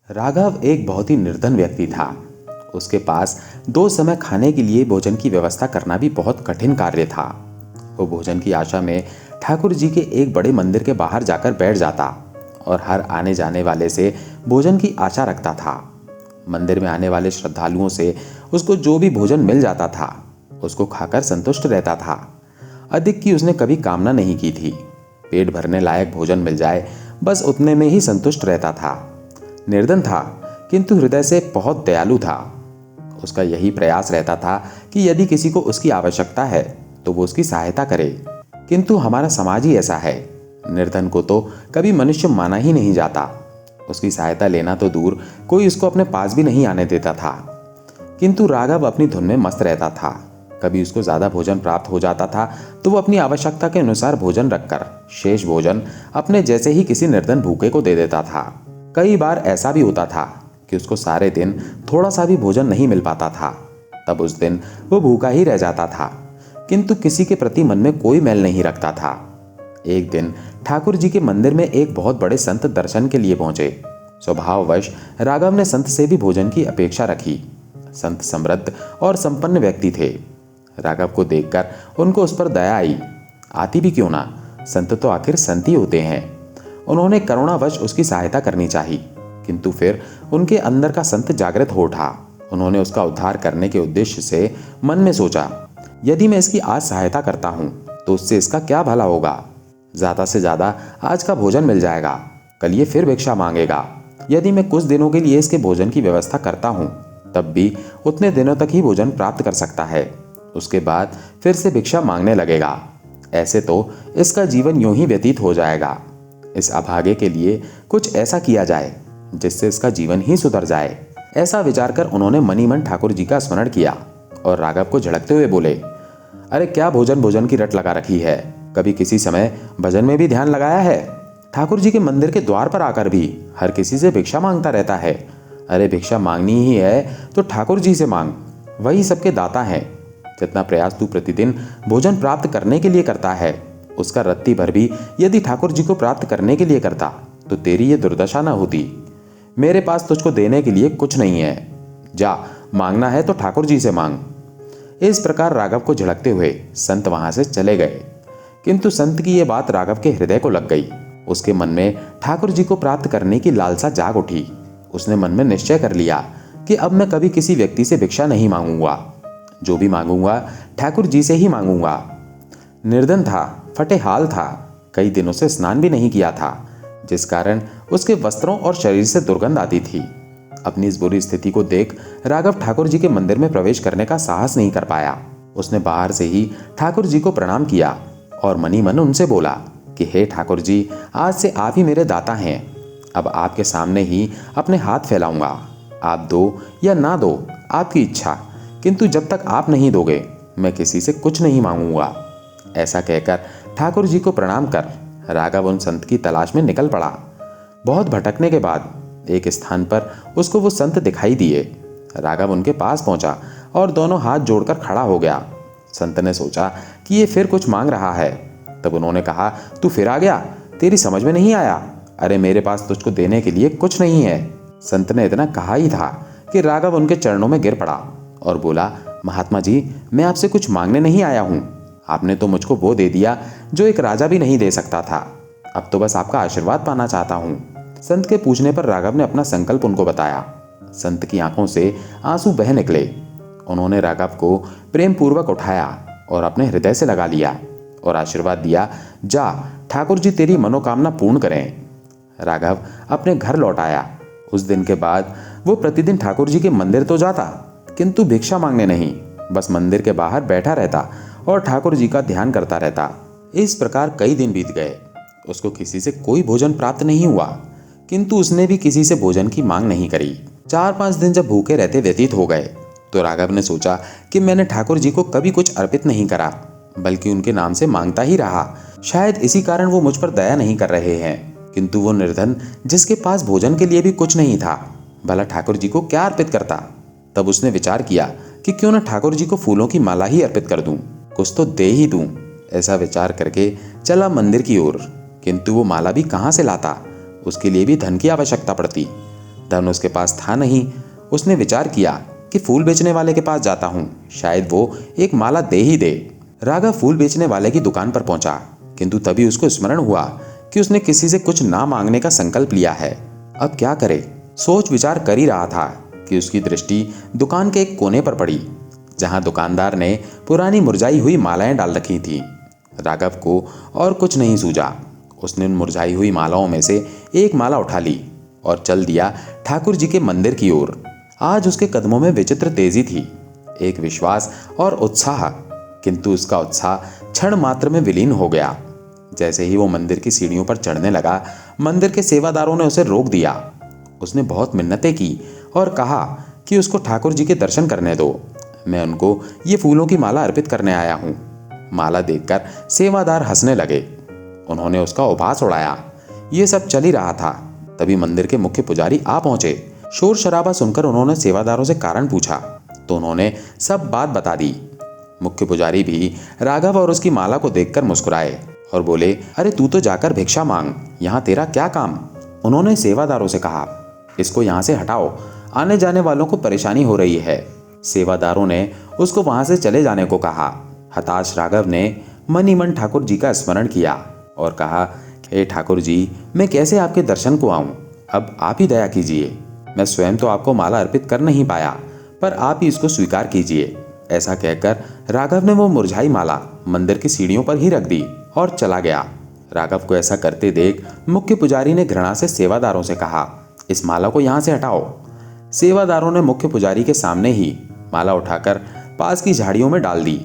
राघव एक बहुत ही निर्धन व्यक्ति था। उसके पास 2 समय खाने के लिए भोजन की व्यवस्था करना भी बहुत कठिन कार्य था। वो भोजन की आशा में ठाकुर जी के एक बड़े मंदिर के बाहर जाकर बैठ जाता और हर आने जाने वाले से भोजन की आशा रखता था। मंदिर में आने वाले श्रद्धालुओं से उसको जो भी भोजन मिल जाता था उसको खाकर संतुष्ट रहता था। अधिक की उसने कभी कामना नहीं की थी। पेट भरने लायक भोजन मिल जाए बस उतने में ही संतुष्ट रहता था। निर्धन था किंतु हृदय से बहुत दयालु था। उसका यही प्रयास रहता था कि यदि किसी को उसकी आवश्यकता है तो वो उसकी सहायता करे। किंतु हमारा समाज ही ऐसा है, निर्धन को तो कभी मनुष्य माना ही नहीं जाता। उसकी सहायता लेना तो दूर, कोई उसको अपने पास भी नहीं आने देता था। किंतु राघव अपनी धुन में मस्त रहता था। कभी उसको ज्यादा भोजन प्राप्त हो जाता था तो वो अपनी आवश्यकता के अनुसार भोजन रखकर शेष भोजन अपने जैसे ही किसी निर्धन भूखे को दे देता था। कई बार ऐसा भी होता था कि उसको सारे दिन थोड़ा सा भी भोजन नहीं मिल पाता था। तब उस दिन वो भूखा ही रह जाता था, किंतु किसी के प्रति मन में कोई मैल नहीं रखता था। एक दिन ठाकुर जी के मंदिर में एक बहुत बड़े संत दर्शन के लिए पहुंचे। स्वभाववश राघव ने संत से भी भोजन की अपेक्षा रखी। संत समृद्ध और संपन्न व्यक्ति थे। राघव को देखकर उनको उस पर दया आई। आती भी क्यों ना, संत तो आखिर संत ही होते हैं। उन्होंने करुणावश उसकी सहायता करनी चाहिए, किंतु फिर उनके अंदर का संत जागृत हो उठा। उन्होंने उसका उद्धार करने के उद्देश्य से मन में सोचा, यदि मैं इसकी आज सहायता करता हूं तो उससे इसका क्या भला होगा। ज्यादा से ज्यादा आज का भोजन मिल जाएगा, कल ये फिर भिक्षा मांगेगा। यदि मैं कुछ दिनों के लिए इसके भोजन की व्यवस्था करता हूं तब भी उतने दिनों तक ही भोजन प्राप्त कर सकता है, उसके बाद फिर से भिक्षा मांगने लगेगा। ऐसे तो इसका जीवन यूं ही व्यतीत हो जाएगा। इस अभागे के लिए कुछ ऐसा किया जाए जिससे इसका जीवन ही सुधर जाए। ऐसा विचार कर उन्होंने मनी मन ठाकुर जी का स्मरण किया और राघव को झड़कते हुए बोले, अरे क्या भोजन भोजन की रट लगा रखी है, कभी किसी समय भजन में भी ध्यान लगाया है। ठाकुर जी के मंदिर के द्वार पर आकर भी हर किसी से भिक्षा मांगता रहता है। अरे भिक्षा मांगनी ही है तो ठाकुर जी से मांग, वही सबके दाता हैं। जितना प्रयास तू प्रतिदिन भोजन प्राप्त करने के लिए करता है उसका रत्ती भर भी यदि ठाकुर जी को प्राप्त करने के लिए करता तो तेरी ये दुर्दशा न होती। मेरे पास तुझको देने के लिए कुछ नहीं है, जा मांगना है तो ठाकुर जी से मांग। इस प्रकार राघव को झिड़कते हुए संत वहां से चले गए। किंतु संत की यह बात राघव के हृदय को लग गई। उसके मन में ठाकुर जी को प्राप्त करने की लालसा जाग उठी। उसने मन में निश्चय कर लिया कि अब मैं कभी किसी व्यक्ति से भिक्षा नहीं मांगूंगा, जो भी मांगूंगा ठाकुर जी से ही मांगूंगा। निर्धन था, फटे हाल था, कई दिनों से स्नान भी नहीं किया था, जिस कारण उसके वस्त्रों और शरीर से दुर्गंध आती थी। अपनी इस बुरी स्थिति को देख राघव ठाकुर जी के मंदिर में प्रवेश करने का साहस नहीं कर पाया। उसने बाहर से ही ठाकुर जी को प्रणाम किया और मनी मन उनसे बोला कि हे ठाकुर जी, आज से आप ही मेरे दाता हैं। अब आपके सामने ही अपने हाथ फैलाऊंगा। आप दो या ना दो, आपकी इच्छा, किंतु जब तक आप नहीं दोगे मैं किसी से कुछ नहीं मांगूंगा। ऐसा कहकर ठाकुर जी को प्रणाम कर राघव उन संत की तलाश में निकल पड़ा। बहुत भटकने के बाद एक स्थान पर उसको वो संत दिखाई दिए। राघव उनके पास पहुंचा और दोनों हाथ जोड़कर खड़ा हो गया। संत ने सोचा कि ये फिर कुछ मांग रहा है। तब उन्होंने कहा, तू फिर आ गया, तेरी समझ में नहीं आया? अरे मेरे पास तुझको देने के लिए कुछ नहीं है। संत ने इतना कहा ही था कि राघव उनके चरणों में गिर पड़ा और बोला, महात्मा जी, मैं आपसे कुछ मांगने नहीं आया हूं। आपने तो मुझको वो दे दिया जो एक राजा भी नहीं दे सकता था। अब तो बस आपका आशीर्वाद पाना चाहता हूं। संत के पूछने पर राघव ने अपना संकल्प उनको बताया। संत की आंखों से आंसू बह निकले। उन्होंने राघव को प्रेम पूर्वक उठाया और अपने हृदय से लगा लिया और आशीर्वाद दिया, जा ठाकुर जी तेरी मनोकामना पूर्ण करें। राघव अपने घर लौट आया। उस दिन के बाद वो प्रतिदिन ठाकुर जी के मंदिर तो जाता, किंतु भिक्षा मांगने नहीं, बस मंदिर के बाहर बैठा रहता और ठाकुर जी का ध्यान करता रहता। इस प्रकार कई दिन बीत गए। उसको किसी से कोई भोजन प्राप्त नहीं हुआ, किंतु उसने भी किसी से भोजन की मांग नहीं करी। 4-5 दिन जब भूखे रहते व्यतीत हो गए तो राघव ने सोचा कि मैंने ठाकुर जी को कभी कुछ अर्पित नहीं करा, बल्कि उनके नाम से मांगता ही रहा। शायद इसी कारण वो मुझ पर दया नहीं कर रहे हैं। किंतु वो निर्धन जिसके पास भोजन के लिए भी कुछ नहीं था, भला ठाकुर जी को क्या अर्पित करता। तब उसने विचार किया कि क्यों न ठाकुर जी को फूलों की माला ही अर्पित कर दूं, कुछ तो दे ही दूं। ऐसा विचार करके चला मंदिर की ओर, किंतु वो माला भी कहां से लाता, उसके लिए भी धन की आवश्यकता पड़ती। धन उसके पास था नहीं। उसने विचार किया कि फूल बेचने वाले के पास जाता हूँ, शायद वो एक माला दे ही दे। राघव फूल बेचने वाले की दुकान पर पहुंचा, किंतु तभी उसको स्मरण हुआ कि उसने किसी से कुछ ना मांगने का संकल्प लिया है। अब क्या करे? सोच विचार कर ही रहा था कि उसकी दृष्टि दुकान के एक कोने पर पड़ी, जहां दुकानदार ने पुरानी मुरझाई हुई मालाएं डाल रखी थी। राघव को और कुछ नहीं सूझा। उसने उन मुरझाई हुई मालाओं में से एक माला उठा ली और चल दिया ठाकुर जी के मंदिर की ओर। आज उसके कदमों में विचित्र तेजी थी, एक विश्वास और उत्साह, किंतु उसका उत्साह क्षण मात्र में विलीन हो गया। जैसे ही वो मंदिर की सीढ़ियों पर चढ़ने लगा, मंदिर के सेवादारों ने उसे रोक दिया। उसने बहुत मिन्नतें की और कहा कि उसको ठाकुर जी के दर्शन करने दो, मैं उनको ये फूलों की माला अर्पित करने आया हूँ। माला देखकर सेवादार हंसने लगे। उन्होंने उसका उपहास उड़ाया। ये सब चल ही रहा था, तभी मंदिर के मुख्य पुजारी आ पहुंचे। शोर शराबा सुनकर उन्होंने सेवादारों से कारण पूछा, तो उन्होंने सब बात बता दी। मुख्य पुजारी भी राघव और उसकी माला को देखकर मुस्कुराए और बोले, अरे तू तो जाकर भिक्षा मांग, यहाँ तेरा क्या काम? उन्होंने सेवादारों से कहा, इसको यहाँ से हटाओ, आने जाने वालों को परेशानी हो रही है। सेवादारों ने उसको वहां से चले जाने को कहा। हताश राघव ने मन ही मन ठाकुर जी का स्मरण किया और कहा, हे ठाकुर जी, मैं कैसे आपके दर्शन को आऊं? अब आप ही दया कीजिए। मैं स्वयं तो आपको माला अर्पित कर नहीं पाया, पर आप ही इसको स्वीकार कीजिए। ऐसा कहकर राघव ने वो मुरझाई माला मंदिर की सीढ़ियों पर ही रख दी और चला गया। राघव को ऐसा करते देख मुख्य पुजारी ने घृणा से सेवादारों से कहा, इस माला को यहाँ से हटाओ। सेवादारों ने मुख्य पुजारी के सामने ही माला उठाकर पास की झाड़ियों में डाल दी।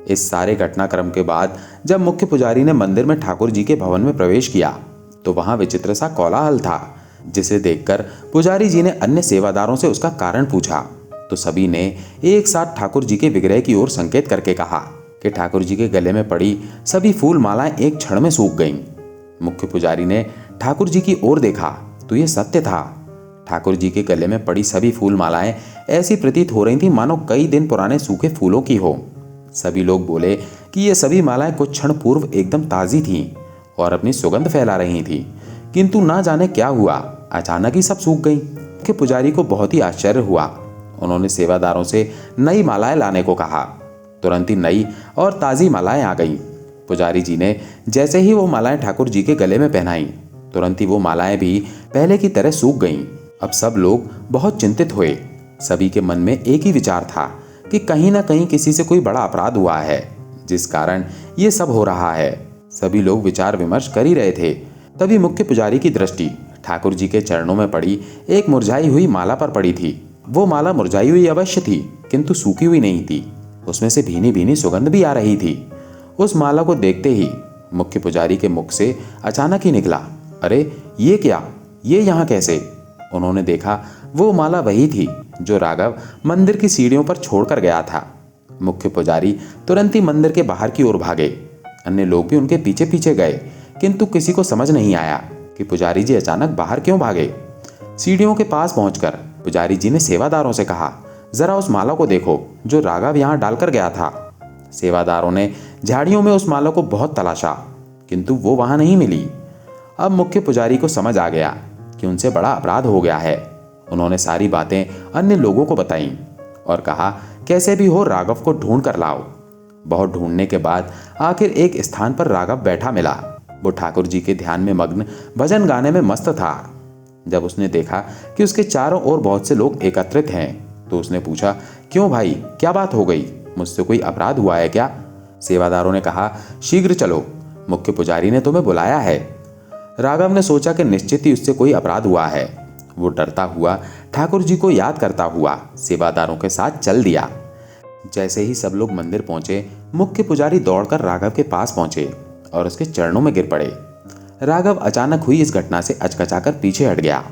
इस सारे घटनाक्रम के बाद जब मुख्य पुजारी ने मंदिर में ठाकुर जी के भवन में प्रवेश किया, तो वहां विचित्र सा कोलाहल था, जिसे देखकर पुजारी जी ने अन्य सेवादारों से उसका कारण पूछा, तो सभी ने एक साथ ठाकुर जी के विग्रह की ओर संकेत करके कहा कि ठाकुर जी के गले में पड़ी सभी फूल मालाएं एक क्षण में सूख गईं। मुख्य पुजारी ने ठाकुर जी की ओर देखा तो ये सत्य था। ठाकुर जी के गले में पड़ी सभी फूल मालाएं ऐसी प्रतीत हो रही थी मानो कई दिन पुराने सूखे फूलों की हो। सभी लोग बोले कि ये सभी मालाएं कुछ क्षण पूर्व एकदम ताजी थीं और अपनी सुगंध फैला रही थीं, किंतु ना जाने क्या हुआ, अचानक ही सब सूख गईं। मुख्य पुजारी को बहुत ही आश्चर्य हुआ। उन्होंने सेवादारों से नई मालाएं लाने को कहा। तुरंत ही नई और ताजी मालाएं आ गईं। पुजारी जी ने जैसे ही वो मालाएं ठाकुर जी के गले में पहनाई, तुरंत ही वो मालाएं भी पहले की तरह सूख गईं। अब सब लोग बहुत चिंतित हुए। सभी के मन में एक ही विचार था कि कहीं ना कहीं किसी से कोई बड़ा अपराध हुआ है, जिस कारण ये सब हो रहा है। सभी लोग विचार विमर्श कर ही रहे थे, तभी मुख्य पुजारी की दृष्टि ठाकुर जी के चरणों में पड़ी एक मुरझाई हुई माला पर पड़ी थी। वो माला मुरझाई हुई अवश्य थी, किंतु सूखी हुई नहीं थी। उसमें से भीनी भीनी सुगंध भी आ रही थी। उस माला को देखते ही मुख्य पुजारी के मुख से अचानक ही निकला, अरे ये क्या, ये यहाँ कैसे? उन्होंने देखा वो माला वही थी जो राघव मंदिर की सीढ़ियों पर छोड़कर गया था। मुख्य पुजारी तुरंत ही मंदिर के बाहर की ओर भागे। अन्य लोग भी उनके पीछे पीछे गए, किंतु किसी को समझ नहीं आया कि पुजारी जी अचानक बाहर क्यों भागे। सीढ़ियों के पास पहुंचकर पुजारी जी ने सेवादारों से कहा, जरा उस माला को देखो जो राघव यहाँ डालकर गया था। सेवादारों ने झाड़ियों में उस माला को बहुत तलाशा, किंतु वो वहां नहीं मिली। अब मुख्य पुजारी को समझ आ गया कि उनसे बड़ा अपराध हो गया है। उन्होंने सारी बातें अन्य लोगों को बताईं और कहा, कैसे भी हो राघव को ढूंढ कर लाओ। बहुत ढूंढने के बाद आखिर एक स्थान पर राघव बैठा मिला। वो ठाकुर जी के ध्यान में मग्न भजन गाने में मस्त था। जब उसने देखा कि उसके चारों ओर बहुत से लोग एकत्रित हैं, तो उसने पूछा, क्यों भाई, क्या बात हो गई? मुझसे कोई अपराध हुआ है क्या? सेवादारों ने कहा, शीघ्र चलो, मुख्य पुजारी ने तुम्हें बुलाया है। राघव ने सोचा कि निश्चित ही उससे कोई अपराध हुआ है। वो डरता हुआ ठाकुर जी को याद करता हुआ सेवादारों के साथ चल दिया। जैसे ही सब लोग मंदिर पहुंचे, मुख्य पुजारी दौड़कर राघव के पास पहुंचे और उसके चरणों में गिर पड़े। राघव अचानक हुई इस घटना से अचकचाकर पीछे हट गया।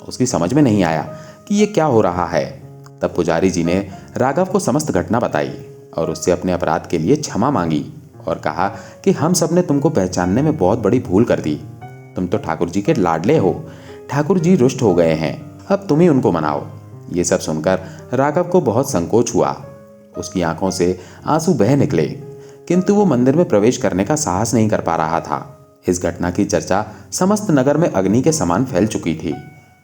उसकी समझ में नहीं आया कि ये क्या हो रहा है। तब पुजारी जी ने राघव को समस्त घटना बताई और उससे अपने अपराध के लिए क्षमा मांगी और कहा कि हम सब ने तुमको पहचानने में बहुत बड़ी भूल कर दी। तुम तो ठाकुर जी के लाडले हो। ठाकुर जी रुष्ट हो गए हैं, अब तुम ही उनको मनाओ। ये सब सुनकर राघव को बहुत संकोच हुआ। उसकी आंखों से आंसू बह निकले, किंतु वो मंदिर में प्रवेश करने का साहस नहीं कर पा रहा था। इस घटना की चर्चा समस्त नगर में अग्नि के समान फैल चुकी थी।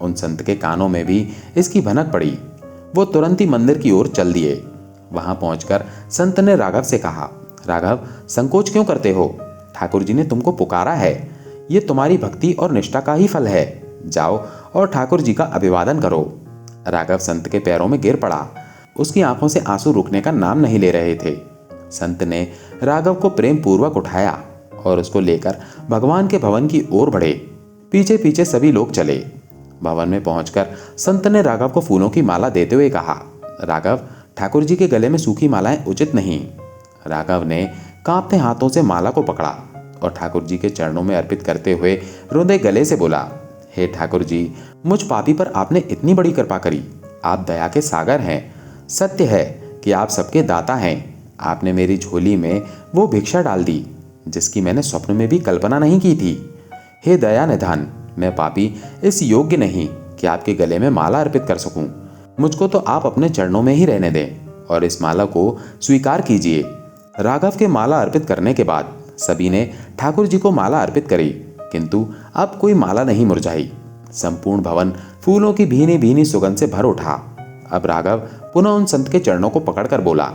उन संत के कानों में भी इसकी भनक पड़ी। वो तुरंत ही मंदिर की ओर चल दिए। वहां पहुंचकर संत ने राघव से कहा, राघव, संकोच क्यों करते हो? ठाकुर जी ने तुमको पुकारा है। ये तुम्हारी भक्ति और निष्ठा का ही फल है। जाओ और ठाकुर जी का अभिवादन करो। राघव संत के पैरों में गिर पड़ा। उसकी आंखों से आंसू रुकने का नाम नहीं ले रहे थे। संत ने राघव को प्रेम पूर्वक उठाया और उसको लेकर भगवान के भवन की ओर बढ़े। पीछे पीछे सभी लोग चले। भवन में पहुंचकर संत ने राघव को फूलों की माला देते हुए कहा, राघव, ठाकुर जी के गले में सूखी मालाएं उचित नहीं। राघव ने कांपते हाथों से माला को पकड़ा और ठाकुर जी के चरणों में अर्पित करते हुए रोंदे गले से बोला, हे ठाकुर जी, मुझ पापी पर आपने इतनी बड़ी कृपा करी। आप दया के सागर हैं। सत्य है कि आप सबके दाता हैं। आपने मेरी झोली में वो भिक्षा डाल दी जिसकी मैंने स्वप्न में भी कल्पना नहीं की थी। हे दया निधान, मैं पापी इस योग्य नहीं कि आपके गले में माला अर्पित कर सकूं। मुझको तो आप अपने चरणों में ही रहने दें और इस माला को स्वीकार कीजिए। राघव के माला अर्पित करने के बाद सभी ने ठाकुर जी को माला अर्पित करी, किंतु अब कोई माला नहीं मुरझाई। संपूर्ण भवन फूलों की भीनी भीनी सुगंध से भर उठा। अब राघव पुनः उन संत के चरणों को पकड़कर बोला,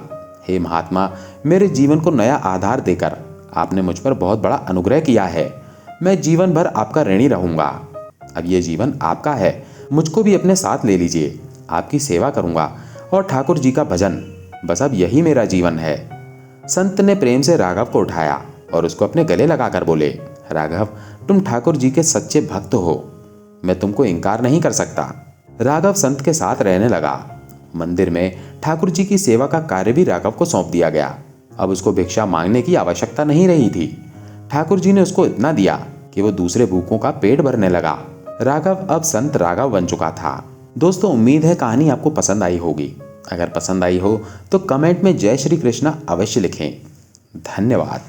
हे महात्मा, मेरे जीवन को नया आधार देकर आपने मुझ पर बहुत बड़ा अनुग्रह किया है। मैं जीवन भर आपका ऋणी रहूंगा। अब ये जीवन आपका है। मुझको भी अपने साथ ले लीजिए। आपकी सेवा करूंगा और ठाकुर जी का भजन, बस अब यही मेरा जीवन है। संत ने प्रेम से राघव को उठाया और उसको अपने गले लगाकर बोले, राघव, तुम ठाकुर जी के सच्चे भक्त हो। मैं तुमको इनकार नहीं कर सकता। राघव संत के साथ रहने लगा। मंदिर में ठाकुर जी की सेवा का कार्य भी राघव को सौंप दिया गया। अब उसको भिक्षा मांगने की आवश्यकता नहीं रही थी। ठाकुर जी ने उसको इतना दिया कि वो दूसरे भूखों का पेट भरने लगा। राघव अब संत राघव बन चुका था। दोस्तों, उम्मीद है कहानी आपको पसंद आई होगी। अगर पसंद आई हो तो कमेंट में जय श्री कृष्णा अवश्य लिखें। धन्यवाद।